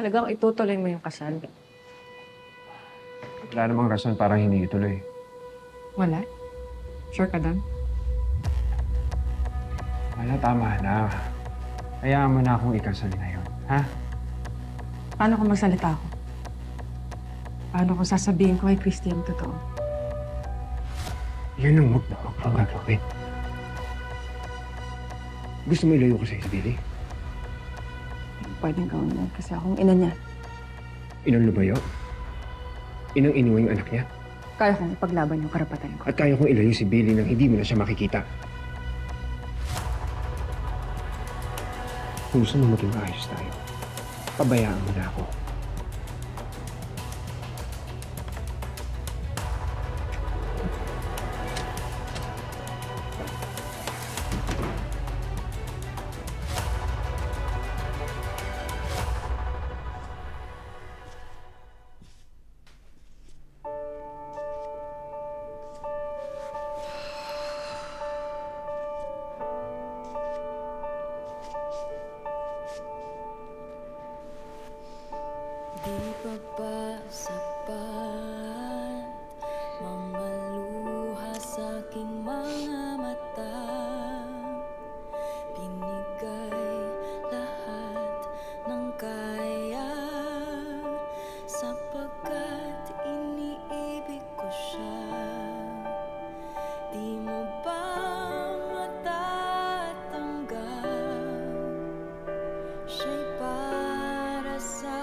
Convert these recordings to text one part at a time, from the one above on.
Talagang itutuloy mo yung kasal? Wala namang rason para hindi ituloy. Wala? Sure ka doon? Wala, tama na. Hayaan mo na akong ikasal ngayon, ha? Paano kung magsalita ako? Paano kung sasabihin ko kay Christy ang totoo? Yun ang huwag na huwag kang gagawin. Gusto mo ilayo ko sa'yo si Billy? Hindi pwedeng gawin yan kasi akong ina niya. Inang lumayo? Inang iniwan yung anak niya? Kaya kong ipaglaban yung karapatan ko. At kaya kong ilayo si Billy nang hindi mo na siya makikita. Kung gusto mo maging maayos tayo, pabayaan mo na ako. Di pa ba sapat mga luha sa aking mga mata? Binigay lahat ng kaya sapagkat iniibig ko siya. Di mo ba matatanggap? Siya'y para sa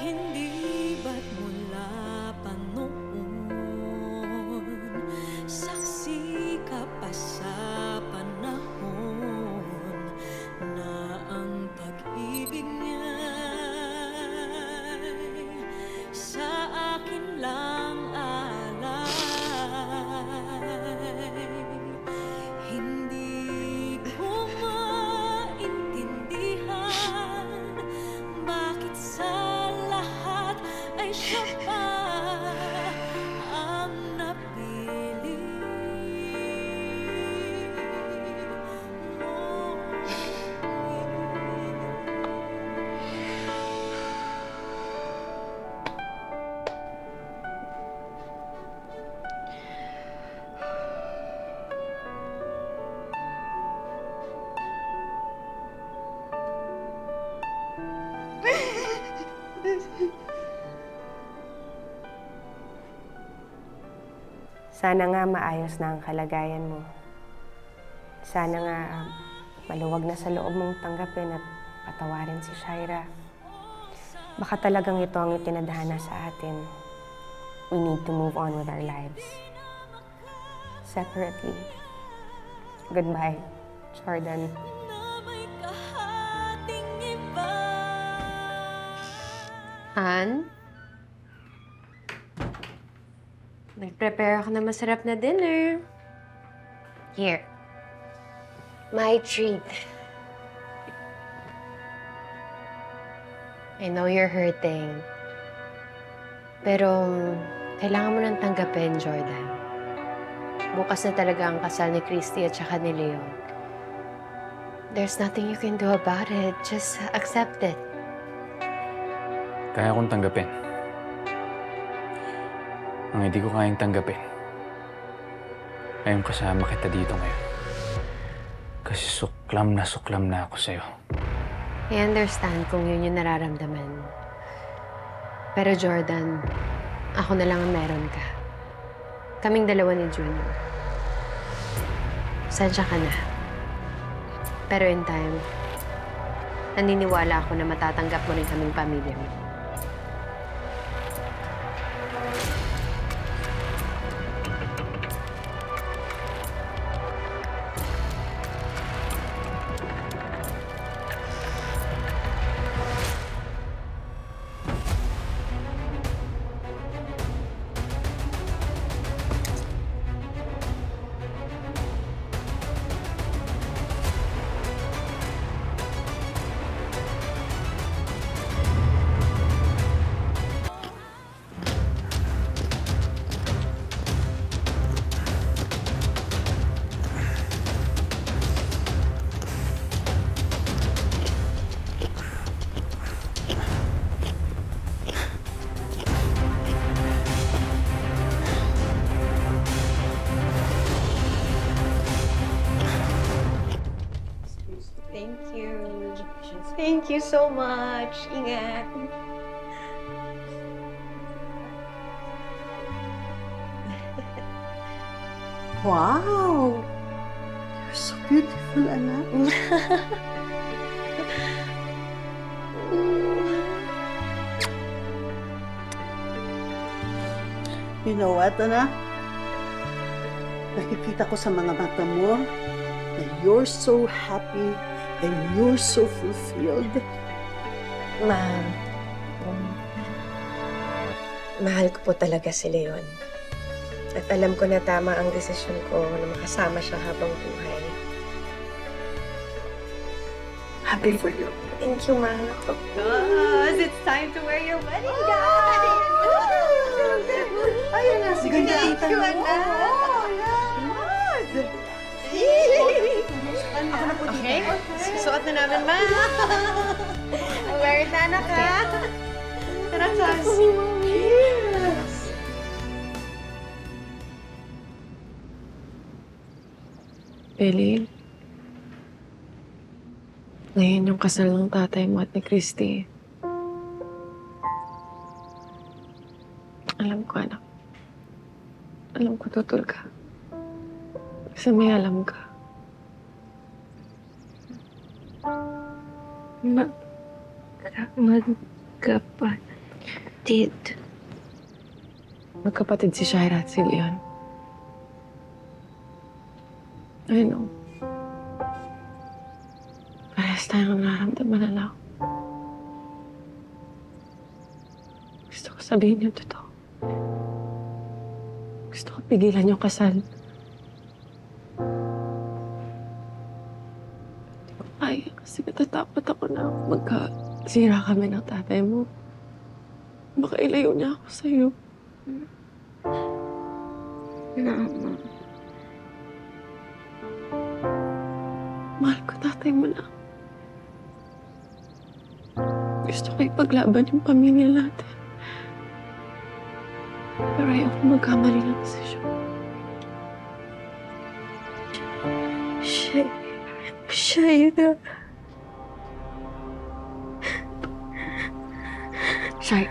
hindi ba't mula pa noon saksi ka pa sa panahon na ang pag-ibig niya'y sa akin lang alay. Hindi ko maintindihan bakit sa ay siya pa ang napili mo. Sana nga maayos na ang kalagayan mo. Sana nga maluwag na sa loob mong tanggapin at patawarin si Shaira. Baka talagang ito ang itinadhana sa atin. We need to move on with our lives. Separately. Goodbye, Jordan. Han? Nag-prepare ako ng masarap na dinner. Here. My treat. I know you're hurting. Pero kailangan mo nang tanggapin, Jordan. Bukas na talaga ang kasal ni Christy at saka ni Leo. There's nothing you can do about it. Just accept it. Kaya kong tanggapin. Ang hindi ko kayang tanggapin ay yung kasama kita dito ngayon. Kasi suklam na ako sa'yo. I understand kung yun yung nararamdaman. Pero Jordan, ako na lang ang meron ka. Kaming dalawa ni Junior. Sadya ka na. Pero in time, naniniwala ako na matatanggap mo rin kaming pamilya mo. Thank you so much. Ingat. Wow! You're so beautiful, anak. You know what, anak? Nakikita ko sa mga mata mo na you're so happy and you're so fulfilled. Ma'am, mahal ko po talaga si Leon. At alam ko na tama ang desisyon ko na makasama siya habang buhay. Happy for you. Thank you, Ma'am. Because it's time to wear your wedding gown! Ayun na, sige na. Thank you, anak. Okay, susuot na namin, Ma. Wear it na, anak, ha? Tara, Chas. Yes. Ellie, ngayon yung kasal ng tatay mo at ni Christy. Alam ko, anak. Alam ko, tutol ka. Kasi may alam ka. Magkapatid. Magkapatid si Shaira at si Leon. I know. Parehas tayong nararamdaman na lang. Gusto ko sabihin yung totoo. Gusto ko pigilan yung kasal. Hindi ko kaya kasi natatakot ako na magkasira kami ng tatay mo. Baka ilayo niya ako sa'yo. Mama. Mahal ko tatay mo na. Gusto ko ipaglaban yung pamilya natin. Pero ayoko magkamali ng desisyon. Shaira.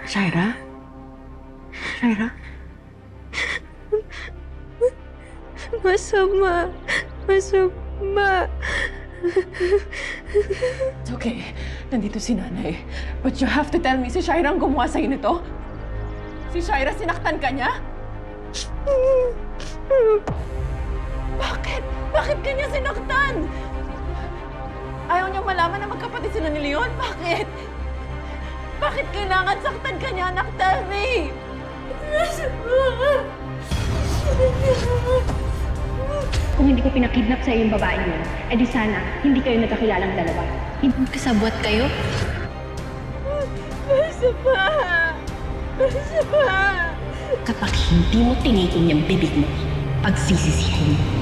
Shaira? Shaira? Masama. It's okay. Nandito si nanay. But you have to tell me, si Shaira ang gumawa sa'yo nito? Si Shaira, sinaktan ka niya? Bakit? Bakit kanya sinaktan? Ayaw niyang malaman na magkapatid sila ni Leon? Bakit? Bakit kailangan saktan ka niya, anak? Tell me! Kung hindi ko pinakidnap sa iyong babae yun, edi sana hindi kayo nagkakilalang dalawa. Hindi kasabwat kayo? Masama! Kapag hindi mo tinitin yung bibig mo, pagsisisihin mo.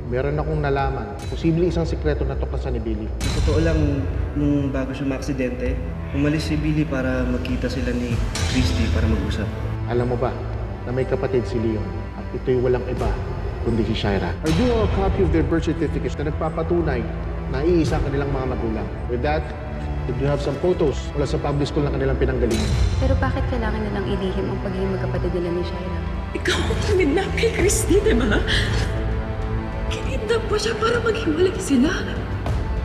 Meron akong nalaman. Posible isang sikreto na tuklasan ni Billy. Totoo lang, nung bago siya maaksidente, umalis si Billy para magkita sila ni Christy para mag-usap. Alam mo ba na may kapatid si Leon at ito'y walang iba kundi si Shaira. I do have a copy of their birth certificates na nagpapatunay na iisa ang kanilang mga magulang. With that, we do have some photos mula sa public school na kanilang pinanggalingan. Pero bakit kailangan nilang ilihim ang pagiging magkapatid nila ni Shaira? Ikaw ang kidnap kay Christy, di ba? Kinidnap mo siya para maghiwalay sila.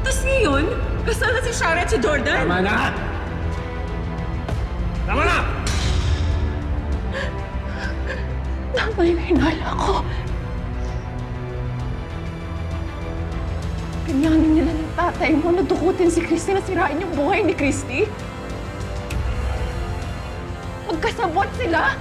Tapos ngayon, kasama si Shaira at si Jordan. Tama na! Tama na! Tama yung hinala ko. Pinyanin nila ng tatay mo na dukutin si Christy na sirain yung buhay ni Christy. Magkasabot sila.